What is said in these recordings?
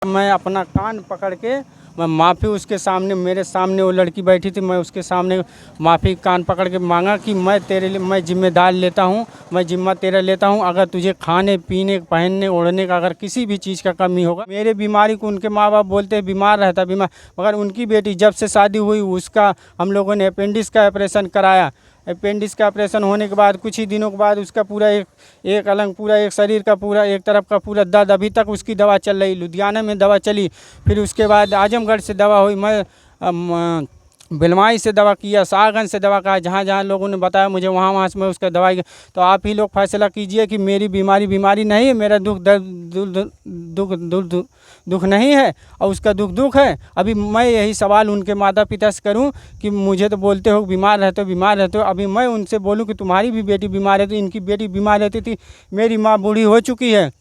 मैं अपना कान पकड़ के मैं माफ़ी उसके सामने, मेरे सामने वो लड़की बैठी थी, मैं उसके सामने माफ़ी कान पकड़ के मांगा कि मैं तेरे लिए मैं जिम्मेदार लेता हूँ, मैं जिम्मा तेरा लेता हूँ। अगर तुझे खाने पीने पहनने ओढ़ने का अगर किसी भी चीज़ का कमी होगा, मेरे बीमारी को उनके माँ बाप बोलते हैं बीमार रहता बीमार, मगर उनकी बेटी जब से शादी हुई उसका हम लोगों ने अपेंडिक्स का ऑपरेशन कराया। अपेंडिक्स का ऑपरेशन होने के बाद कुछ ही दिनों के बाद उसका पूरा एक अलग पूरा एक शरीर का पूरा एक तरफ का पूरा दर्द, अभी तक उसकी दवा चल रही, लुधियाना में दवा चली, फिर उसके बाद आजमगढ़ से दवा हुई, मैं बिलवाई से दवा किया, सागन से दवा का, जहाँ जहाँ लोगों ने बताया मुझे वहाँ वहाँ से मैं उसका दवाई। तो आप ही लोग फैसला कीजिए कि मेरी बीमारी नहीं है, मेरा दुख दर्द दुख नहीं है और उसका दुख है। अभी मैं यही सवाल उनके माता पिता से करूं कि मुझे तो बोलते हो बीमार रहते हो, अभी मैं उनसे बोलूं कि तुम्हारी भी बेटी बीमार है, तो इनकी बेटी बीमार रहती थी, मेरी माँ बूढ़ी हो चुकी है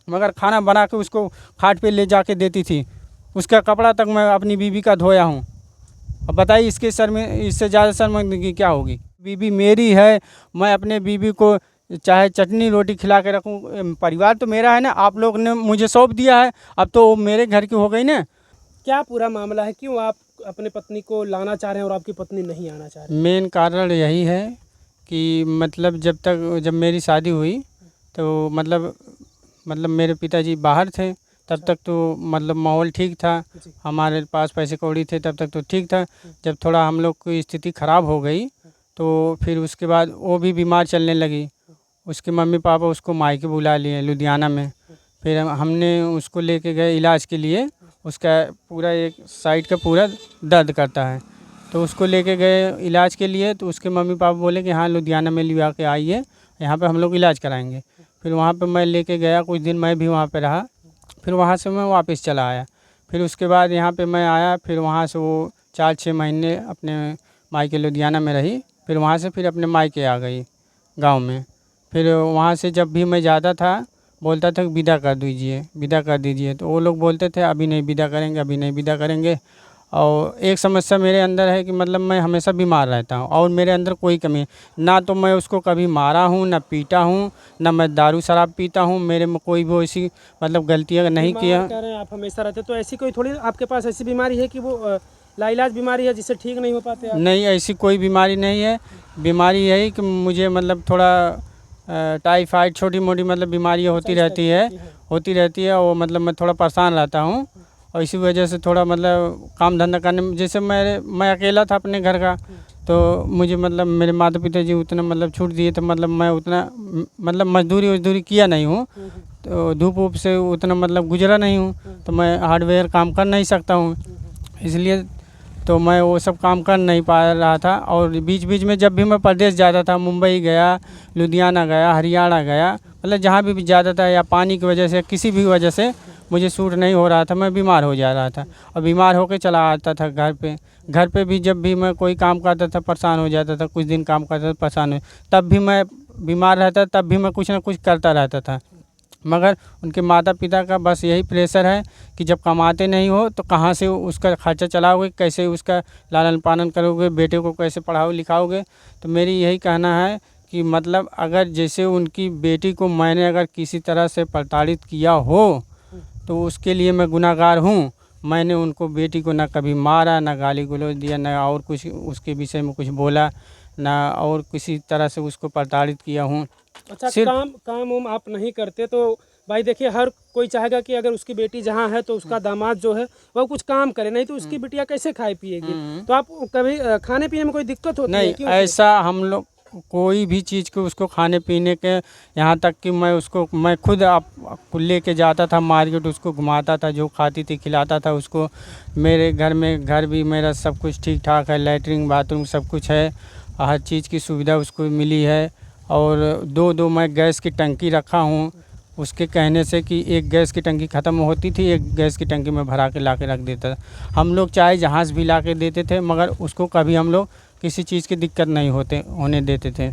मगर खाना बना के उसको खाट पे ले जाके देती थी, उसका कपड़ा तक मैं अपनी बीवी का धोया हूँ। अब बताइए इसके सर में इससे ज़्यादा शर्मिंदगी क्या होगी। बीवी मेरी है, मैं अपने बीवी को चाहे चटनी रोटी खिला के रखूं, परिवार तो मेरा है ना, आप लोग ने मुझे सौंप दिया है, अब तो वो मेरे घर की हो गई ना। क्या पूरा मामला है, क्यों आप अपने पत्नी को लाना चाह रहे हैं और आपकी पत्नी नहीं आना चाह रही? मेन कारण यही है कि मतलब जब मेरी शादी हुई तो मतलब मेरे पिताजी बाहर थे, तब तक तो मतलब माहौल ठीक था, हमारे पास पैसे कौड़ी थे, तब तक तो ठीक था। जब थोड़ा हम लोग की स्थिति ख़राब हो गई तो फिर उसके बाद वो भी बीमार चलने लगी, उसके मम्मी पापा उसको मायके बुला लिए लुधियाना में। फिर हमने उसको लेके गए इलाज के लिए, उसका पूरा एक साइड का पूरा दर्द करता है, तो उसको लेके गए इलाज के लिए। तो उसके मम्मी पापा बोले कि हाँ लुधियाना में लिया के आइए, यहाँ पे हम लोग इलाज कराएंगे। फिर वहाँ पे मैं लेके गया, कुछ दिन मैं भी वहाँ पे रहा, फिर वहाँ से मैं वापस चला आया। फिर उसके बाद यहाँ पे मैं आया, फिर वहाँ से वो 4-6 महीने अपने मायके लुधियाना में रही, फिर वहाँ से फिर अपने मायके आ गई गांव में। फिर वहाँ से जब भी मैं जाता था बोलता था विदा कर दीजिए, तो वो लोग बोलते थे अभी नहीं विदा करेंगे, अभी नहीं विदा करेंगे। और एक समस्या मेरे अंदर है कि मतलब मैं हमेशा बीमार रहता हूँ और मेरे अंदर कोई कमी ना, तो मैं उसको कभी मारा हूँ ना पीटा हूँ, ना मैं दारू शराब पीता हूँ, मेरे में कोई भी ऐसी मतलब गलतियाँ नहीं किया। कह रहे हैं आप हमेशा रहते, तो ऐसी कोई थोड़ी आपके पास ऐसी बीमारी है कि वो लाइलाज बीमारी है जिससे ठीक नहीं हो पाते आप? नहीं, ऐसी कोई बीमारी नहीं है। बीमारी यही कि मुझे मतलब थोड़ा टाइफाइड छोटी मोटी मतलब बीमारियाँ होती रहती है और मतलब मैं थोड़ा परेशान रहता हूँ और इसी वजह से थोड़ा मतलब काम धंधा करने में, जैसे मैं अकेला था अपने घर का, तो मुझे मतलब मेरे माता पिता जी उतना मतलब छूट दिए, तो मतलब मैं उतना मतलब मजदूरी किया नहीं हूँ, तो धूप वूप से उतना मतलब गुजरा नहीं हूँ, तो मैं हार्डवेयर काम कर नहीं सकता हूँ, इसलिए तो मैं वो सब काम कर नहीं पा रहा था। और बीच बीच में जब भी मैं प्रदेश जाता था, मुंबई गया, लुधियाना गया, हरियाणा गया, मतलब जहाँ भी जाता था या पानी की वजह से किसी भी वजह से मुझे सूट नहीं हो रहा था, मैं बीमार हो जा रहा था और बीमार होकर चला आता था घर पे भी जब भी मैं कोई काम करता था परेशान हो जाता था, कुछ दिन काम करता था परेशान हो, तब भी मैं बीमार रहता, तब भी मैं कुछ ना कुछ करता रहता था। मगर उनके माता पिता का बस यही प्रेशर है कि जब कमाते नहीं हो तो कहाँ से उसका खर्चा चलाओगे, कैसे उसका लालन पालन करोगे, बेटे को कैसे पढ़ाओ लिखाओगे। तो मेरी यही कहना है कि मतलब अगर जैसे उनकी बेटी को मैंने अगर किसी तरह से प्रताड़ित किया हो तो उसके लिए मैं गुनहगार हूँ। मैंने उनको बेटी को ना कभी मारा, ना गाली गलौज दिया, ना और कुछ उसके विषय में कुछ बोला, ना और किसी तरह से उसको प्रताड़ित किया हूँ। अच्छा, काम आप नहीं करते तो भाई देखिए, हर कोई चाहेगा कि अगर उसकी बेटी जहाँ है तो उसका दामाद जो है वह कुछ काम करे, नहीं तो उसकी बिटिया कैसे खाए पिएगी। तो आप कभी खाने पीने में कोई दिक्कत होती है? नहीं, ऐसा हम लोग कोई भी चीज़ को उसको खाने पीने के, यहाँ तक कि मैं खुद लेके जाता था मार्केट, उसको घुमाता था, जो खाती थी खिलाता था उसको। मेरे घर भी मेरा सब कुछ ठीक ठाक है, लैट्रिन बाथरूम सब कुछ है, हर चीज़ की सुविधा उसको मिली है। और दो मैं गैस की टंकी रखा हूँ, उसके कहने से कि एक गैस की टंकी ख़त्म होती थी, एक गैस की टंकी में भरा के ला के रख देता था। हम लोग चाहे जहाज़ भी ला के देते थे, मगर उसको कभी हम लोग किसी चीज़ की दिक्कत नहीं होने देते थे।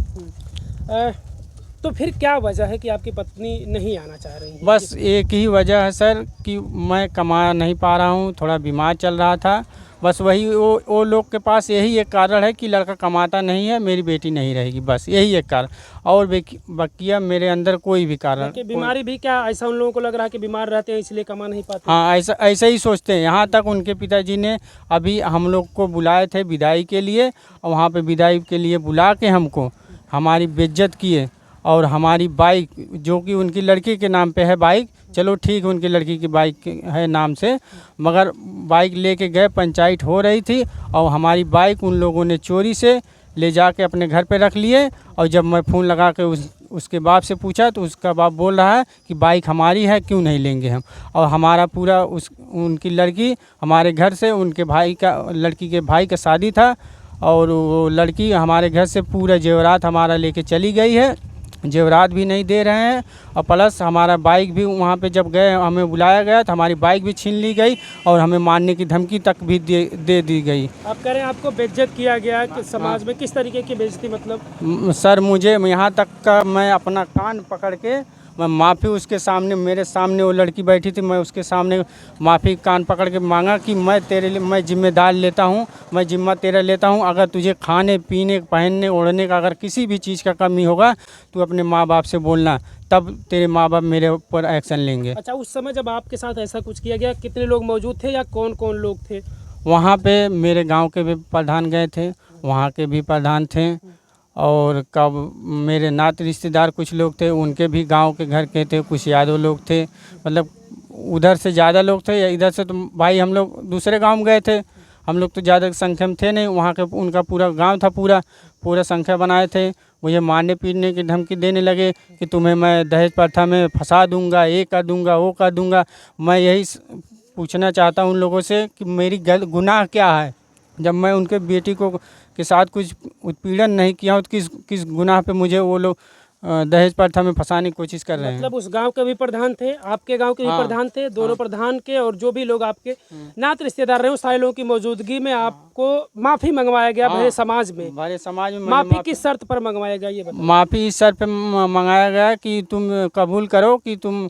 तो फिर क्या वजह है कि आपकी पत्नी नहीं आना चाह रही है? बस एक ही वजह है सर कि मैं कमा नहीं पा रहा हूँ, थोड़ा बीमार चल रहा था। बस वही वो लोग के पास यही एक कारण है कि लड़का कमाता नहीं है, मेरी बेटी नहीं रहेगी, बस यही एक कारण। और बकिया मेरे अंदर कोई भी कारण। कि बीमारी भी क्या ऐसा उन लोगों को लग रहा है कि बीमार रहते हैं इसलिए कमा नहीं पाते? हाँ, ऐसा ही सोचते हैं। यहाँ तक उनके पिताजी ने अभी हम लोग को बुलाए थे विदाई के लिए, और वहाँ पे विदाई के लिए बुला के हमको हमारी बेइज्जत किए। और हमारी बाइक जो कि उनकी लड़की के नाम पे है बाइक, चलो ठीक है उनकी लड़की की बाइक है नाम से, मगर बाइक लेके गए, पंचायत हो रही थी और हमारी बाइक उन लोगों ने चोरी से ले जाके अपने घर पे रख लिए। और जब मैं फ़ोन लगा के उसके बाप से पूछा तो उसका बाप बोल रहा है कि बाइक हमारी है, क्यों नहीं लेंगे हम। और हमारा पूरा उनकी लड़की हमारे घर से, उनके भाई का, लड़की के भाई का शादी था, और वो लड़की हमारे घर से पूरा जेवरात हमारा लेके चली गई है, जेवरात भी नहीं दे रहे हैं। और प्लस हमारा बाइक भी वहाँ पे जब गए हमें बुलाया गया तो हमारी बाइक भी छीन ली गई और हमें मारने की धमकी तक भी दे दी गई। आप कह रहे हैं आपको बेइज्जत किया गया कि समाज में किस तरीके की बेइज्जती, मतलब? सर मुझे यहाँ तक का मैं अपना कान पकड़ के मैं माफ़ी उसके सामने, मेरे सामने वो लड़की बैठी थी, मैं उसके सामने माफ़ी कान पकड़ के मांगा कि मैं तेरे लिए मैं जिम्मेदार लेता हूँ, मैं जिम्मा तेरा लेता हूँ। अगर तुझे खाने पीने, पहनने ओढ़ने का अगर किसी भी चीज़ का कमी होगा तो अपने माँ बाप से बोलना, तब तेरे माँ बाप मेरे ऊपर एक्शन लेंगे। अच्छा, उस समय जब आपके साथ ऐसा कुछ किया गया कितने लोग मौजूद थे या कौन कौन लोग थे? वहाँ पे मेरे गांव के भी प्रधान गए थे, वहाँ के भी प्रधान थे, और कब मेरे नात रिश्तेदार कुछ लोग थे, उनके भी गांव के घर के थे, कुछ यादव लोग थे। मतलब उधर से ज़्यादा लोग थे, या इधर से तो भाई हम लोग दूसरे गांव में गए थे, हम लोग तो ज़्यादा संख्या में थे नहीं। वहाँ के उनका पूरा गांव था, पूरा संख्या बनाए थे। मुझे मारने पीटने की धमकी देने लगे कि तुम्हें मैं दहेज प्रथा में फंसा दूंगा, ये कर दूंगा, वो कर दूंगा। मैं यही पूछना चाहता हूँ उन लोगों से कि मेरी गुनाह क्या है, जब मैं उनके बेटी को के साथ कुछ उत्पीड़न नहीं किया हूँ तो किस गुनाह पे मुझे वो लोग दहेज प्रथा में फंसाने की कोशिश कर रहे हैं। मतलब उस गांव के भी प्रधान थे, आपके गांव के भी प्रधान थे, दोनों प्रधान के, और जो भी लोग आपके नात रिश्तेदार रहे, उस सारे लोगों की मौजूदगी में आपको माफी मंगवाया गया भरे समाज में। भरे समाज में माफी किस शर्त पर मंगवाया गया ये बताओ? माफ़ी इस शर्त पे मंगाया गया कि तुम कबूल करो कि तुम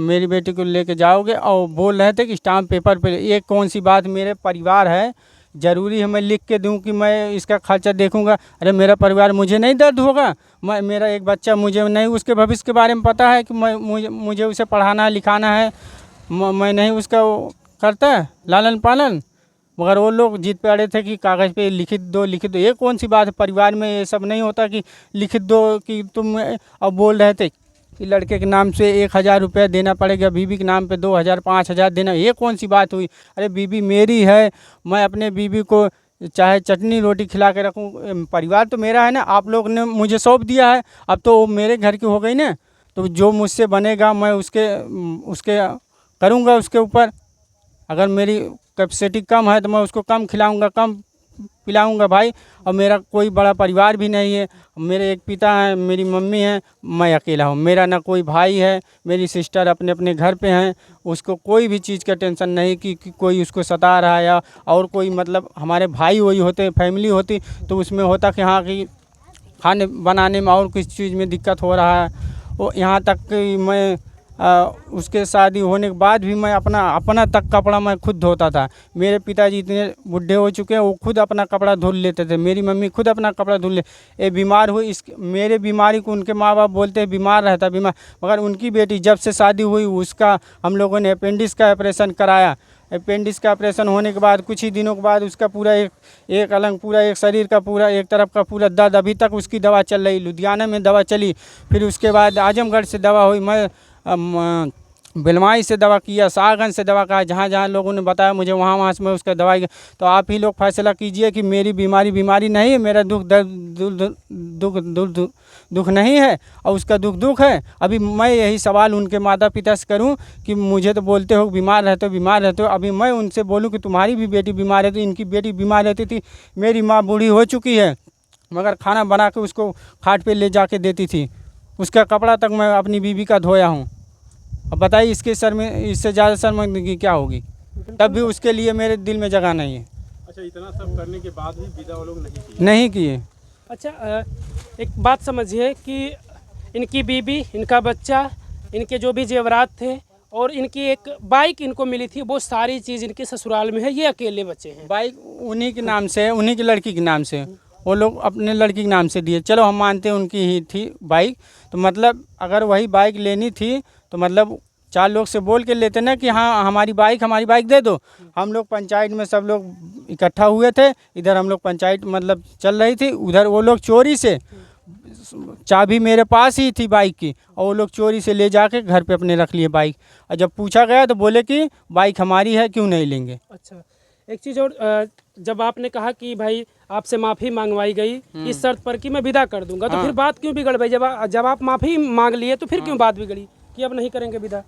मेरी बेटी को लेके जाओगे। और बोल रहे थे कि स्टाम्प पेपर पे, ये कौन सी बात, मेरे परिवार है, ज़रूरी है मैं लिख के दूं कि मैं इसका खर्चा देखूंगा? अरे मेरा परिवार, मुझे नहीं दर्द होगा? मेरा एक बच्चा, मुझे नहीं उसके भविष्य के बारे में पता है कि मुझे उसे पढ़ाना है, लिखाना है, मैं नहीं उसका करता है लालन पालन? मगर वो लोग जिद पे अड़े थे कि कागज़ पे लिखित दो। ये कौन सी बात है? परिवार में ये सब नहीं होता कि लिखित दो कि तुम। अब बोल रहे थे कि लड़के के नाम से 1000 रुपया देना पड़ेगा, बीबी के नाम पे 2000 5000 देना। ये कौन सी बात हुई? अरे बीबी मेरी है, मैं अपने बीबी को चाहे चटनी रोटी खिला के रखूँ, परिवार तो मेरा है ना। आप लोग ने मुझे सौंप दिया है, अब तो वो मेरे घर की हो गई ना, तो जो मुझसे बनेगा मैं उसके करूँगा उसके ऊपर। अगर मेरी कैपेसिटी कम है तो मैं उसको कम खिलाऊँगा, कम पिलाऊंगा भाई। और मेरा कोई बड़ा परिवार भी नहीं है, मेरे एक पिता हैं, मेरी मम्मी है, मैं अकेला हूँ। मेरा ना कोई भाई है, मेरी सिस्टर अपने अपने घर पे हैं, उसको कोई भी चीज़ का टेंशन नहीं कि कोई उसको सता रहा है या और कोई। मतलब हमारे भाई वही होते, फैमिली होती तो उसमें होता कि हाँ कि खाने बनाने में और किसी चीज़ में दिक्कत हो रहा है। वो यहाँ तक कि मैं उसके शादी होने के बाद भी मैं अपना तक कपड़ा मैं खुद धोता था। मेरे पिताजी इतने बूढ़े हो चुके हैं, वो खुद अपना कपड़ा धुल लेते थे, मेरी मम्मी खुद अपना कपड़ा धुल ले। ये बीमार हुई, मेरे बीमारी को उनके माँ बाप बोलते हैं बीमार रहता बीमार, मगर उनकी बेटी जब से शादी हुई उसका हम लोगों ने अपेंडिक्स का ऑपरेशन कराया। अपेंडिक्स का ऑपरेशन होने के बाद कुछ ही दिनों के बाद उसका पूरा एक अलग, पूरा एक शरीर का पूरा एक तरफ का पूरा दर्द, अभी तक उसकी दवा चल रही। लुधियाना में दवा चली, फिर उसके बाद आजमगढ़ से दवा हुई, मैं बेलमाई से दवा किया, सागंज से दवा कहा, जहाँ जहाँ लोगों ने बताया मुझे वहाँ से मैं उसका दवाई। तो आप ही लोग फैसला कीजिए कि मेरी बीमारी नहीं है, मेरा दुख नहीं है और उसका दुख है। अभी मैं यही सवाल उनके माता पिता से करूं कि मुझे तो बोलते हो बीमार रहते हो, अभी मैं उनसे बोलूं कि तुम्हारी भी बेटी बीमार है, तो इनकी बेटी बीमार रहती थी। मेरी माँ बूढ़ी हो चुकी है, मगर खाना बना के उसको खाट पे ले जाके देती थी, उसका कपड़ा तक मैं अपनी बीवी का धोया हूँ। अब बताइए इसके सर में इससे ज़्यादा शर्मिंदगी क्या होगी? तब भी उसके लिए मेरे दिल में जगह नहीं है। अच्छा, इतना सब करने के बाद भी विदा वो लोग नहीं किए। अच्छा, एक बात समझिए कि इनकी बीबी, इनका बच्चा, इनके जो भी जेवरात थे और इनकी एक बाइक इनको मिली थी, वो सारी चीज़ इनके ससुराल में है। ये अकेले बच्चे हैं। बाइक उन्हीं के नाम से है, उन्हीं की लड़की के नाम से, वो लोग अपने लड़की के नाम से दिए। चलो हम मानते हैं उनकी ही थी बाइक, तो मतलब अगर वही बाइक लेनी थी तो मतलब 4 लोग से बोल के लेते ना कि हाँ हमारी बाइक दे दो। हम लोग पंचायत में सब लोग इकट्ठा हुए थे, इधर हम लोग पंचायत मतलब चल रही थी, उधर वो लोग चोरी से, चाबी मेरे पास ही थी बाइक की, और वो लोग चोरी से ले जाके घर पे अपने रख लिए बाइक। और जब पूछा गया तो बोले कि बाइक हमारी है, क्यों नहीं लेंगे। अच्छा, एक चीज़ और, जब आपने कहा कि भाई आपसे माफ़ी मंगवाई गई इस शर्त पर कि मैं विदा कर दूंगा, तो फिर बात क्यों बिगड़ गई? जब आप माफ़ी मांग लिए तो फिर क्यों बात बिगड़ी कि अब नहीं करेंगे विदा?